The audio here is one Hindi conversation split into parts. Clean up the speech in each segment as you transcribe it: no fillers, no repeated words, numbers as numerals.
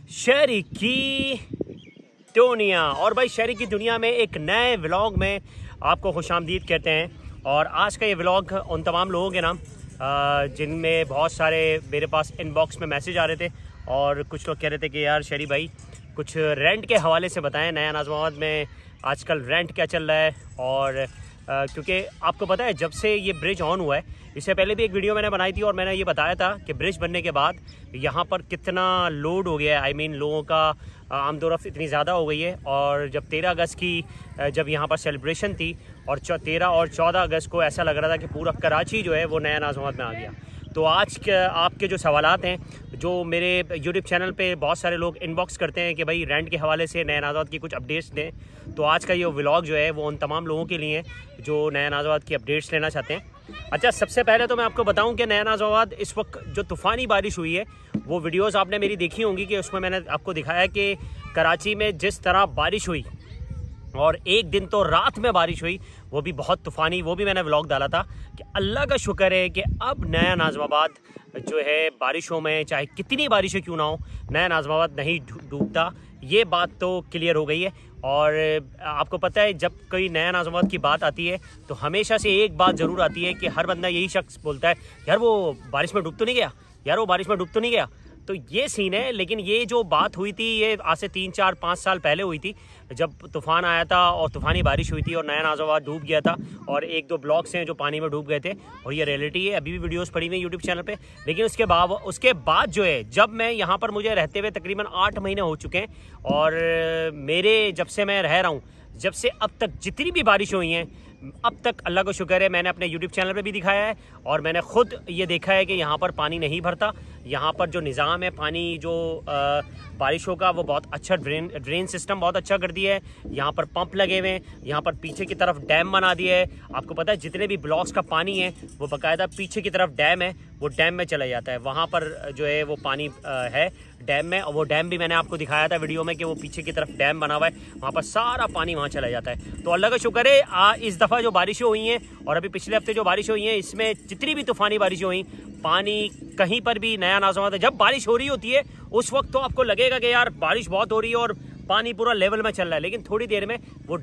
शहरी की दुनिया। और भाई शहरी की दुनिया में एक नए व्लॉग में आपको खुशामदीद कहते हैं। और आज का ये व्लॉग उन तमाम लोगों के नाम जिनमें बहुत सारे मेरे पास इनबॉक्स में मैसेज आ रहे थे और कुछ लोग कह रहे थे कि यार शहरी भाई कुछ रेंट के हवाले से बताएं, नया नाज़िमाबाद में आजकल रेंट क्या चल रहा है। और क्योंकि आपको पता है जब से ये ब्रिज ऑन हुआ है, इससे पहले भी एक वीडियो मैंने बनाई थी और मैंने ये बताया था कि ब्रिज बनने के बाद यहाँ पर कितना लोड हो गया है। I mean, लोगों का आमदोरफ्त इतनी ज़्यादा हो गई है। और जब 13 अगस्त की जब यहाँ पर सेलिब्रेशन थी और 13 और 14 अगस्त को ऐसा लग रहा था कि पूरा कराची जो है वो नया नाज़िमाबाद में आ गया। तो आज के आपके जो सवालात हैं, जो मेरे यूट्यूब चैनल पे बहुत सारे लोग इनबॉक्स करते हैं कि भाई रेंट के हवाले से नया नाज़िमाबाद की कुछ अपडेट्स दें, तो आज का ये व्लॉग जो है वो उन तमाम लोगों के लिए जो नया नाज़िमाबाद की अपडेट्स लेना चाहते हैं। अच्छा, सबसे पहले तो मैं आपको बताऊं कि नया नाज़िमाबाद इस वक्त जो तूफ़ानी बारिश हुई है, वो वीडियोस आपने मेरी देखी होंगी कि उसमें मैंने आपको दिखाया कि कराची में जिस तरह बारिश हुई और एक दिन तो रात में बारिश हुई, वो भी बहुत तूफ़ानी, वो भी मैंने व्लॉग डाला था कि अल्लाह का शुक्र है कि अब नया नाज़िमाबाद जो है बारिशों में चाहे कितनी बारिशें क्यों ना हो, नया नाज़िमाबाद नहीं डूबता। ये बात तो क्लियर हो गई है। और आपको पता है जब कोई नया नाज़िमाबाद की बात आती है तो हमेशा से एक बात ज़रूर आती है कि हर बंदा यही शख्स बोलता है यार वो बारिश में डूब तो नहीं गया, यार वो बारिश में डूब तो नहीं गया। तो ये सीन है। लेकिन ये जो बात हुई थी ये आज से 3, 4, 5 साल पहले हुई थी, जब तूफ़ान आया था और तूफ़ानी बारिश हुई थी और नया नाज़िमाबाद डूब गया था और 1-2 ब्लॉक्स हैं जो पानी में डूब गए थे। और ये रियलिटी है, अभी भी वीडियोस पड़ी हुई हैं यूट्यूब चैनल पे। लेकिन उसके बाद जो है, जब मैं यहाँ पर मुझे रहते हुए तकरीबन 8 महीने हो चुके हैं और मेरे जब से मैं रह रहा हूँ, जब से अब तक जितनी भी बारिश हुई हैं, अब तक अल्लाह को शुक्र है मैंने अपने यूट्यूब चैनल पे भी दिखाया है और मैंने ख़ुद ये देखा है कि यहाँ पर पानी नहीं भरता। यहाँ पर जो निज़ाम है पानी जो बारिशों का, वो बहुत अच्छा ड्रेन सिस्टम बहुत अच्छा कर दिया है। यहाँ पर पंप लगे हुए हैं, यहाँ पर पीछे की तरफ डैम बना दिया है। आपको पता है जितने भी ब्लॉक्स का पानी है वो बाकायदा पीछे की तरफ डैम है, वो डैम में चला जाता है। वहाँ पर जो है वो पानी है डैम में, और वो डैम भी मैंने आपको दिखाया था वीडियो में कि वो पीछे की तरफ डैम बना हुआ है, वहाँ पर सारा पानी वहाँ चला जाता है। तो अल्लाह का शुक्र है इस दफ़ा जो बारिशें हुई हैं और अभी पिछले हफ्ते जो बारिशें हुई हैं, इसमें जितनी भी तूफ़ानी बारिशें हुई, पानी कहीं पर भी नया नाज़िमाबाद जब बारिश हो रही होती है उस वक्त तो आपको लगेगा कि यार बारिश बहुत हो रही है और पानी पूरा लेवल में चल रहा है, लेकिन थोड़ी देर में वो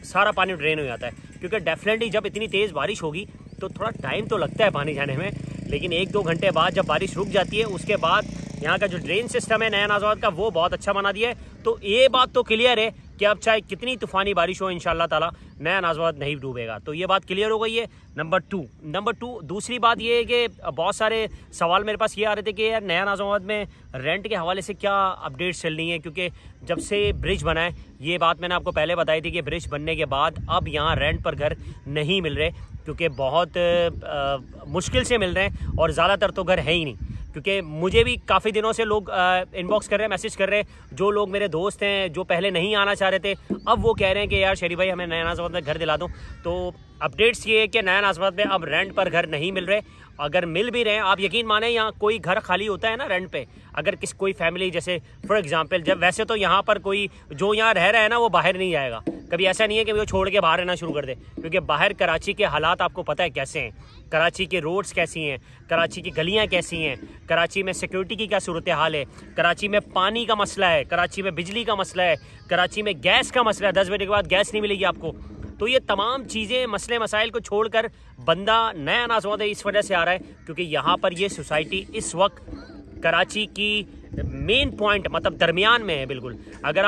सारा पानी ड्रेन हो जाता है। क्योंकि डेफिनेटली जब इतनी तेज़ बारिश होगी तो थोड़ा टाइम तो लगता है पानी जाने में, लेकिन 1-2 घंटे बाद जब बारिश रुक जाती है उसके बाद यहाँ का जो ड्रेन सिस्टम है नया नाज़िमाबाद का वो बहुत अच्छा बना दिया है। तो ये बात तो क्लियर है कि अब चाहे कितनी तूफ़ानी बारिश हो इंशाअल्लाह ताला नया नाज़िमाबाद नहीं डूबेगा। तो ये बात क्लियर हो गई है। नंबर टू दूसरी बात ये है कि बहुत सारे सवाल मेरे पास ये आ रहे थे कि यार नया नाज़िमाबाद में रेंट के हवाले से क्या अपडेट्स चल रही हैं। क्योंकि जब से ब्रिज बना है, ये बात मैंने आपको पहले बताई थी कि ब्रिज बनने के बाद अब यहाँ रेंट पर घर नहीं मिल रहे, क्योंकि बहुत मुश्किल से मिल रहे हैं और ज़्यादातर तो घर है ही नहीं। क्योंकि मुझे भी काफ़ी दिनों से लोग इनबॉक्स कर रहे हैं, मैसेज कर रहे हैं, जो लोग मेरे दोस्त हैं जो पहले नहीं आना चाह रहे थे, अब वो कह रहे हैं कि यार शरीफ भाई हमें नया नाज़िमाबाद में घर दिला दो। तो अपडेट्स ये है कि नया नाज़िमाबाद में अब रेंट पर घर नहीं मिल रहे। अगर मिल भी रहे हैं, आप यकीन माने यहाँ कोई घर खाली होता है ना रेंट पे, अगर कोई फैमिली जैसे फॉर एग्जांपल, जब वैसे तो यहाँ पर कोई जो यहाँ रह रहा है ना वो बाहर नहीं जाएगा, कभी ऐसा नहीं है कि वो छोड़ के बाहर रहना शुरू कर दे। क्योंकि बाहर कराची के हालात आपको पता है कैसे हैं, कराची के रोड्स कैसी हैं, कराची की गलियाँ कैसी हैं, कराची में सिक्योरिटी की क्या सूरत हाल है, कराची में पानी का मसला है, कराची में बिजली का मसला है, कराची में गैस का मसला है, 10 बजे के बाद गैस नहीं मिलेगी आपको। तो ये तमाम चीज़ें मसले मसाइल को छोड़कर बंदा नया नाज़िमाबाद इस वजह से आ रहा है क्योंकि यहाँ पर ये सोसाइटी इस वक्त कराची की मेन पॉइंट मतलब दरमियान में है बिल्कुल। अगर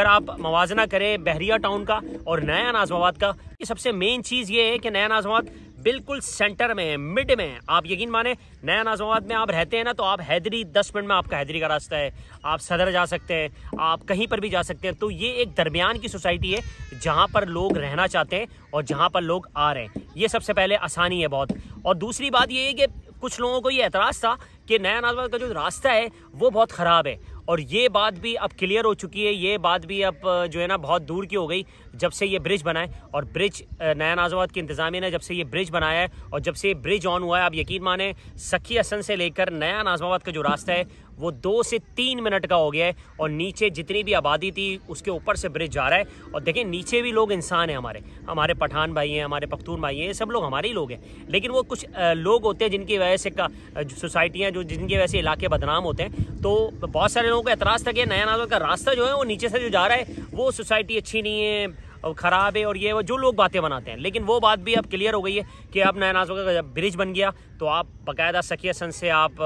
आप मवाजना करें बहरिया टाउन का और नया नाज़िमाबाद का, ये सबसे मेन चीज़ ये है कि नया नाज़िमाबाद बिल्कुल सेंटर में है, मिड में है। आप यकीन माने नया नाज़िमाबाद में आप रहते हैं ना, तो आप हैदरी 10 मिनट में आपका हैदरी का रास्ता है, आप सदर जा सकते हैं, आप कहीं पर भी जा सकते हैं। तो ये एक दरमियान की सोसाइटी है जहाँ पर लोग रहना चाहते हैं और जहाँ पर लोग आ रहे हैं। ये सबसे पहले आसानी है बहुत। और दूसरी बात ये है कि कुछ लोगों को ये एतराज़ था कि नया नाज़िमाबाद का जो रास्ता है वो बहुत ख़राब है, और ये बात भी अब क्लियर हो चुकी है। ये बात भी अब जो है ना बहुत दूर की हो गई जब से ये ब्रिज बना है। और ब्रिज नया नाज़िमाबाद की इंतज़ामिया ने जब से ये ब्रिज बनाया है और जब से ये ब्रिज ऑन हुआ है, आप यकीन माने सखी हसन से लेकर नया नाज़िमाबाद का जो रास्ता है वो 2 से 3 मिनट का हो गया है और नीचे जितनी भी आबादी थी उसके ऊपर से ब्रिज जा रहा है। और देखें नीचे भी लोग इंसान हैं, हमारे पठान भाई हैं, हमारे पख्तून भाई हैं, ये सब लोग हमारे ही लोग हैं। लेकिन वो कुछ लोग होते हैं जिनकी वजह से सोसाइटियाँ जिनकी वजह से इलाके बदनाम होते हैं। तो बहुत सारे लोगों को एतराज़ था कि नया नाज़वा का रास्ता जो है वो नीचे से जो जा रहा है वो सोसाइटी अच्छी नहीं है, ख़राब है, और ये वो जो लोग बातें बनाते हैं। लेकिन वो बात भी अब क्लियर हो गई है कि अब नया नाज़वा का जब ब्रिज बन गया तो आप बाकायदा सखिया सन से आप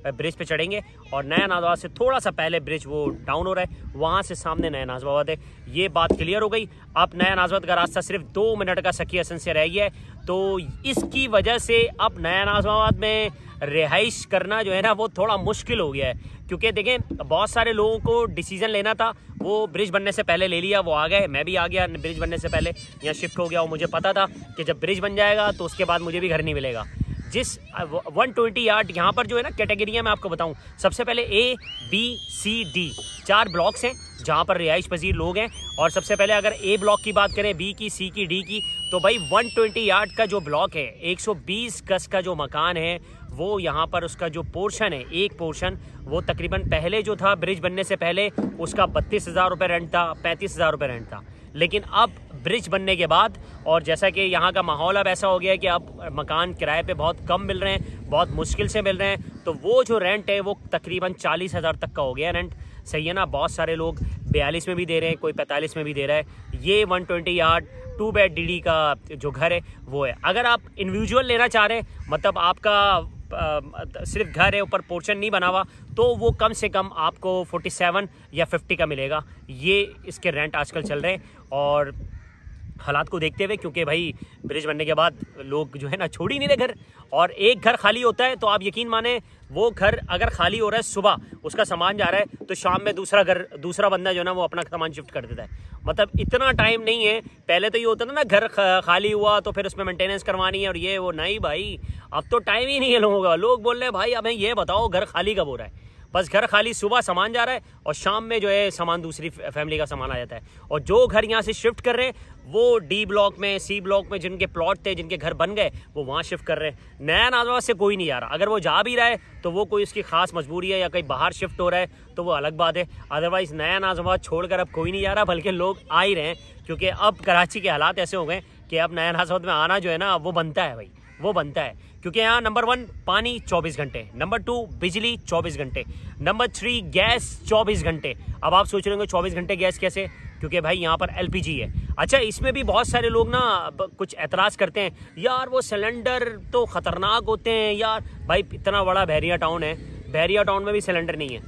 ब्रिज पे चढ़ेंगे और नया नाज़वा से थोड़ा सा पहले ब्रिज वो डाउन हो रहा है, वहाँ से सामने नया नाज़वाबाद है। ये बात क्लियर हो गई। अब नया नाज़वाबाद का रास्ता सिर्फ 2 मिनट का सखिया सन से रह गया है। तो इसकी वजह से अब नया नाज़वाबाद में रिहाइश करना जो है ना वो थोड़ा मुश्किल हो गया है, क्योंकि देखें बहुत सारे लोगों को डिसीजन लेना था, वो ब्रिज बनने से पहले ले लिया, वो आ गए, मैं भी आ गया ब्रिज बनने से पहले यहाँ शिफ्ट हो गया। और मुझे पता था कि जब ब्रिज बन जाएगा तो उसके बाद मुझे भी घर नहीं मिलेगा। जिस 120 यार्ड यहाँ पर जो है ना कैटेगरियाँ मैं आपको बताऊँ, सबसे पहले A, B, C, D 4 blocks हैं जहाँ पर रिहाइश पजीर लोग हैं। और सबसे पहले अगर A ब्लॉक की बात करें, B की, C की, D की, तो भाई 120 यार्ड का जो ब्लॉक है, 120 गज का जो मकान है, वो यहाँ पर उसका जो पोर्शन है, एक पोर्शन वो तकरीबन पहले जो था ब्रिज बनने से पहले उसका 32,000 रुपये रेंट था, 35,000 रुपये रेंट था। लेकिन अब ब्रिज बनने के बाद और जैसा कि यहाँ का माहौल अब ऐसा हो गया है कि अब मकान किराए पे बहुत कम मिल रहे हैं, बहुत मुश्किल से मिल रहे हैं, तो वो जो रेंट है वो तकरीबन 40,000 तक का हो गया रेंट। सही है ना। बहुत सारे लोग 42 में भी दे रहे हैं, कोई 45 में भी दे रहा है। ये 120 यार्ड 2 बेड DD का जो घर है वो है। अगर आप इंडिविजुअल लेना चाह रहे हैं, मतलब आपका सिर्फ घर है, ऊपर पोर्शन नहीं बना हुआ, तो वो कम से कम आपको 47 या 50 का मिलेगा। ये इसके रेंट आजकल चल रहे हैं। और हालात को देखते हुए, क्योंकि भाई ब्रिज बनने के बाद लोग जो है ना छोड़ ही नहीं रहे घर, और एक घर खाली होता है तो आप यकीन माने वो घर अगर खाली हो रहा है, सुबह उसका सामान जा रहा है तो शाम में दूसरा बंदा जो है ना वो अपना सामान शिफ्ट कर देता है। मतलब इतना टाइम नहीं है। पहले तो ये होता था ना घर खाली हुआ तो फिर उसमें मेंटेनेंस करवानी है और ये वो, नहीं भाई अब तो टाइम ही नहीं है लोगों का। लोग बोल रहे हैं भाई हमें ये बताओ घर खाली कब हो रहा है। बस घर खाली, सुबह सामान जा रहा है और शाम में जो है सामान दूसरी फैमिली का सामान आ जाता है। और जो घर यहाँ से शिफ्ट कर रहे हैं वो D ब्लॉक में, C ब्लॉक में जिनके प्लॉट थे, जिनके घर बन गए, वो वहाँ शिफ्ट कर रहे हैं। नया नाज़वा से कोई नहीं जा रहा। अगर वो जा भी रहा है तो वो कोई उसकी खास मजबूरी है या कहीं बाहर शिफ्ट हो रहा है तो वो अलग बात है। अदरवाइज़ नया नाज़वा छोड़कर अब कोई नहीं जा रहा, बल्कि लोग आ ही रहे हैं, क्योंकि अब कराची के हालात ऐसे हो गए कि अब नया नाज़वा में आना जो है ना वो बनता है भाई, वो बनता है। क्योंकि यहाँ नंबर 1 पानी 24 घंटे, नंबर 2 बिजली 24 घंटे, नंबर 3 गैस 24 घंटे। अब आप सोच रहे होंगे 24 घंटे गैस कैसे, क्योंकि भाई यहाँ पर LPG है। अच्छा, इसमें भी बहुत सारे लोग ना कुछ एतराज़ करते हैं, यार वो सिलेंडर तो ख़तरनाक होते हैं यार। भाई इतना बड़ा बहरिया टाउन है, बहरिया टाउन में भी सिलेंडर नहीं है,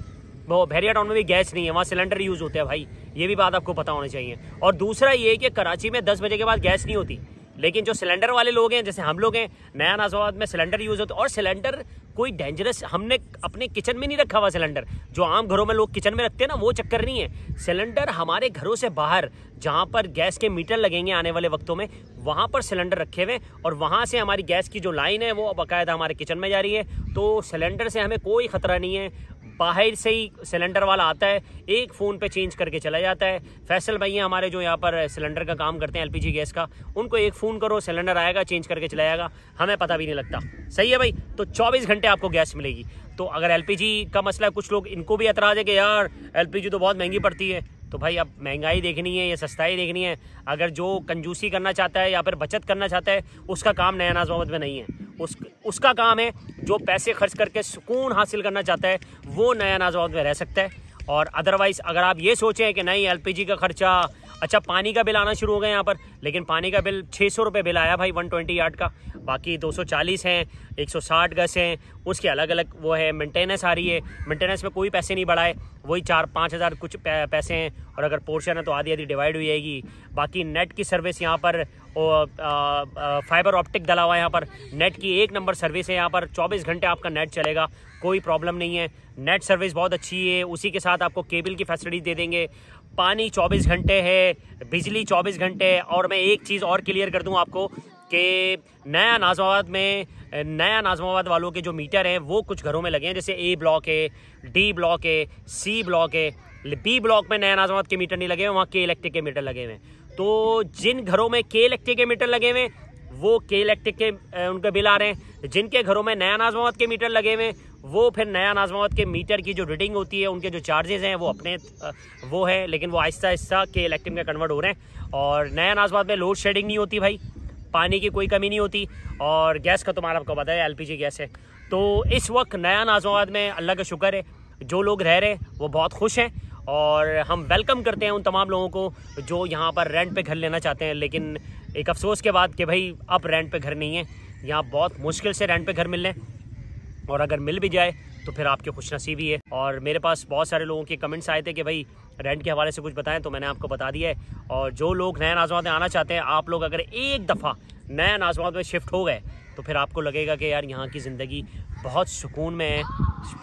वो बहरिया टाउन में भी गैस नहीं है, वहाँ सिलेंडर यूज़ होते हैं भाई। ये भी बात आपको पता होनी चाहिए। और दूसरा ये कि कराची में 10 बजे के बाद गैस नहीं होती, लेकिन जो सिलेंडर वाले लोग हैं जैसे हम लोग हैं, नया नाज़वाबाद में सिलेंडर यूज़ होता है। और सिलेंडर कोई डेंजरस, हमने अपने किचन में नहीं रखा हुआ सिलेंडर, जो आम घरों में लोग किचन में रखते हैं ना, वो चक्कर नहीं है। सिलेंडर हमारे घरों से बाहर, जहाँ पर गैस के मीटर लगेंगे आने वाले वक्तों में, वहाँ पर सिलेंडर रखे हुए, और वहाँ से हमारी गैस की जो लाइन है वो बाकायदा हमारे किचन में जा रही है। तो सिलेंडर से हमें कोई ख़तरा नहीं है। बाहर से ही सिलेंडर वाला आता है, एक फ़ोन पे चेंज करके चला जाता है। फैसल भैया हमारे जो यहाँ पर सिलेंडर का काम करते हैं, LPG गैस का, उनको एक फ़ोन करो, सिलेंडर आएगा, चेंज करके चला जाएगा, हमें पता भी नहीं लगता। सही है भाई। तो 24 घंटे आपको गैस मिलेगी। तो अगर LPG का मसला है, कुछ लोग इनको भी एतराज़ है कि यार LPG तो बहुत महंगी पड़ती है, तो भाई अब महंगाई देखनी है या सस्ताई देखनी है। अगर जो कंजूसी करना चाहता है या फिर बचत करना चाहता है, उसका काम नया नाज़वाबाद में नहीं है। उसका काम है जो पैसे खर्च करके सुकून हासिल करना चाहता है, वो नया नाज़वाबाद में रह सकता है। और अदरवाइज़ अगर आप ये सोचें कि नहीं LPG का खर्चा, अच्छा पानी का बिल आना शुरू हो गया यहाँ पर, लेकिन पानी का बिल 600 रुपये बिल आया भाई 120 यार्ड का, बाकी 240 हैं, 160 गज हैं, उसके अलग अलग वो है। मेंटेनेंस आ रही है, मेंटेनेंस में कोई पैसे नहीं बढ़ाए, वही 4-5 हज़ार कुछ पैसे हैं, और अगर पोर्शन है तो आधी आधी डिवाइड हो जाएगी। बाकी नेट की सर्विस यहाँ पर फाइबर ऑप्टिक डला हुआ है, यहाँ पर नेट की 1 नंबर सर्विस है। यहाँ पर 24 घंटे आपका नेट चलेगा, कोई प्रॉब्लम नहीं है। नेट सर्विस बहुत अच्छी है, उसी के साथ आपको केबल की फैसिलिटी दे देंगे। पानी 24 घंटे है, बिजली 24 घंटे है। और मैं एक चीज़ और क्लियर कर दूं आपको कि नया नाज़वाबाद वालों के जो मीटर हैं वो कुछ घरों में लगे हैं, जैसे A ब्लॉक है, D ब्लॉक है, C ब्लॉक है। B ब्लॉक में नया नाज़वाबाद के मीटर नहीं लगे हुए, वहाँ K इलेक्ट्रिक के मीटर लगे हुए हैं। तो जिन घरों में K इलेक्ट्रिक के मीटर लगे हुए वो के इलेक्ट्रिक के उनके बिल आ रहे हैं। जिनके घरों में नया नाज़माबाद के मीटर लगे हुए वो फिर नया नाज़माबाद के मीटर की जो रीडिंग होती है, उनके जो चार्जेस हैं वो अपने वो है, लेकिन वो आहिस्ता आहिस्ता के इलेक्ट्रिक में कन्वर्ट हो रहे हैं। और नया नाज़माबाद में लोड शेडिंग नहीं होती भाई, पानी की कोई कमी नहीं होती, और गैस का तुम्हारा आपको पता है LPG गैस है। तो इस वक्त नया नाज़माबाद में अल्लाह का शुक्र है जो लोग रह रहे हैं वो बहुत खुश हैं, और हम वेलकम करते हैं उन तमाम लोगों को जो यहाँ पर रेंट पे घर लेना चाहते हैं। लेकिन एक अफसोस के बाद कि भाई अब रेंट पे घर नहीं है, यहाँ बहुत मुश्किल से रेंट पे घर मिल रहे हैं, और अगर मिल भी जाए तो फिर आपकी खुशनसीबी है। और मेरे पास बहुत सारे लोगों के कमेंट्स आए थे कि भाई रेंट के हवाले से कुछ बताएं, तो मैंने आपको बता दिया है। और जो लोग नया नाज़माबाद में आना चाहते हैं, आप लोग अगर एक दफ़ा नया नाज़माबाद में शिफ्ट हो गए तो फिर आपको लगेगा कि यार यहाँ की ज़िंदगी बहुत सुकून में है,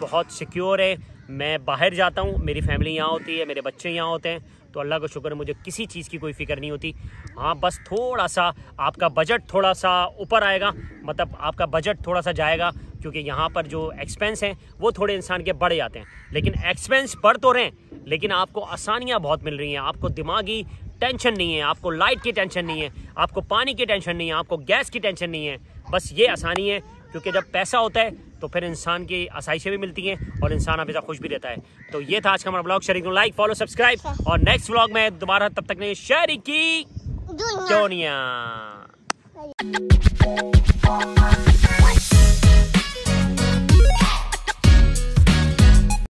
बहुत सिक्योर है। मैं बाहर जाता हूँ, मेरी फैमिली यहाँ होती है, मेरे बच्चे यहाँ होते हैं, तो अल्लाह का शुक्र है मुझे किसी चीज़ की कोई फ़िक्र नहीं होती। हाँ, बस थोड़ा सा आपका बजट थोड़ा सा ऊपर आएगा, मतलब आपका बजट थोड़ा सा जाएगा, क्योंकि यहाँ पर जो एक्सपेंस हैं वो थोड़े इंसान के बढ़ जाते हैं। लेकिन एक्सपेंस बढ़ तो रहे हैं, लेकिन आपको आसानियाँ बहुत मिल रही हैं। आपको दिमागी टेंशन नहीं है, आपको लाइट की टेंशन नहीं है, आपको पानी की टेंशन नहीं है, आपको गैस की टेंशन नहीं है। बस ये आसानी है, क्योंकि जब पैसा होता है तो फिर इंसान की आसाइशें भी मिलती हैं और इंसान हमेशा खुश भी रहता है। तो ये था आज का हमारा ब्लॉग। शेयर करो, लाइक, फॉलो, सब्सक्राइब, और नेक्स्ट ब्लॉग में दोबारा, तब तक नहीं, शेयर की दुनिया।